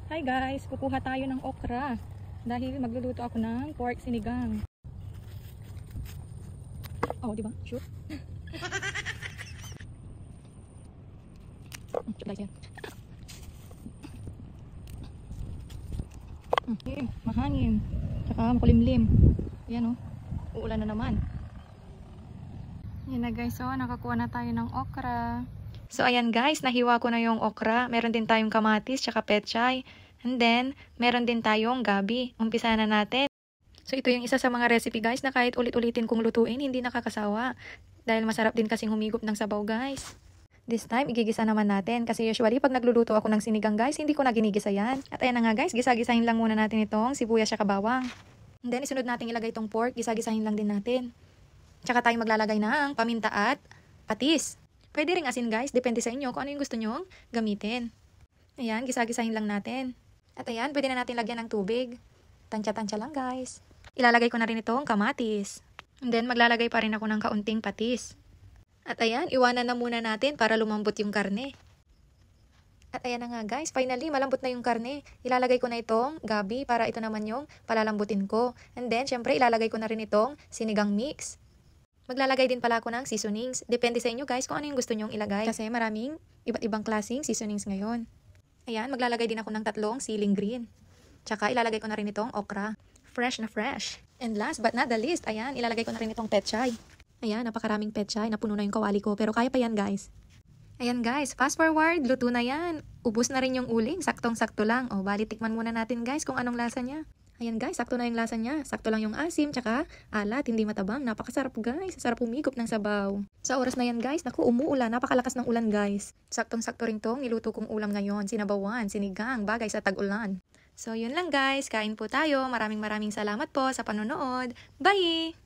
Hi guys, kukuha tayo ng okra dahil magluluto ako ng pork sinigang. Oh, di ba? Shoot. Guys, yan. Mahangin. Tsaka makulimlim. Ayan oh. Uulan na naman. Yan na guys, so nakakuha na tayo ng okra. So ayan guys, nahiwa ko na yung okra. Meron din tayong kamatis tsaka pechay. And then, meron din tayong gabi. Umpisa na natin. So ito yung isa sa mga recipe guys na kahit ulit-ulitin kong lutuin, hindi nakakasawa. Dahil masarap din kasing humigop ng sabaw guys. This time, igigisa naman natin. Kasi usually, pag nagluluto ako ng sinigang guys, hindi ko na ginigisa yan. At ayan na nga guys, gisa-gisahin lang muna natin itong sibuyas at bawang. And then, isunod natin ilagay itong pork, gisa-gisahin lang din natin. Tsaka tayo maglalagay ng paminta at patis. Pwede ring asin guys, depende sa inyo kung ano yung gusto nyong gamitin. Ayan, gisa-gisahin lang natin. At ayan, pwede na natin lagyan ng tubig. Tansya-tansya lang guys. Ilalagay ko na rin itong kamatis. And then, maglalagay pa rin ako ng kaunting patis. At ayan, iwanan na muna natin para lumambot yung karne. At ayan na nga guys, finally malambot na yung karne. Ilalagay ko na itong gabi para ito naman yung palalambutin ko. And then, syempre ilalagay ko na rin itong sinigang mix. Maglalagay din pala ako ng seasonings. Depende sa inyo guys kung ano yung gusto nyong ilagay. Kasi maraming iba't ibang klaseng seasonings ngayon. Ayan, maglalagay din ako ng 3 siling green. Tsaka ilalagay ko na rin itong okra. Fresh na fresh. And last but not the least, ayan, ilalagay ko na rin itong pechay. Ayan, napakaraming pechay. Napuno na yung kawali ko. Pero kaya pa yan guys. Ayan guys, fast forward. Luto na yan. Ubus na rin yung uling. Saktong-sakto lang. O, bali tikman muna natin guys kung anong lasa niya. Ayan guys, sakto na yung lasa niya. Sakto lang yung asim, tsaka alat, hindi matabang. Napakasarap guys. Sarap humigop ng sabaw. Sa oras na yan guys, naku, umuulan. Napakalakas ng ulan guys. Saktong-sakto rin tong niluto kong ulam ngayon. Sinabawan, sinigang, bagay sa tag-ulan. So yun lang guys, kain po tayo. Maraming salamat po sa panonood. Bye!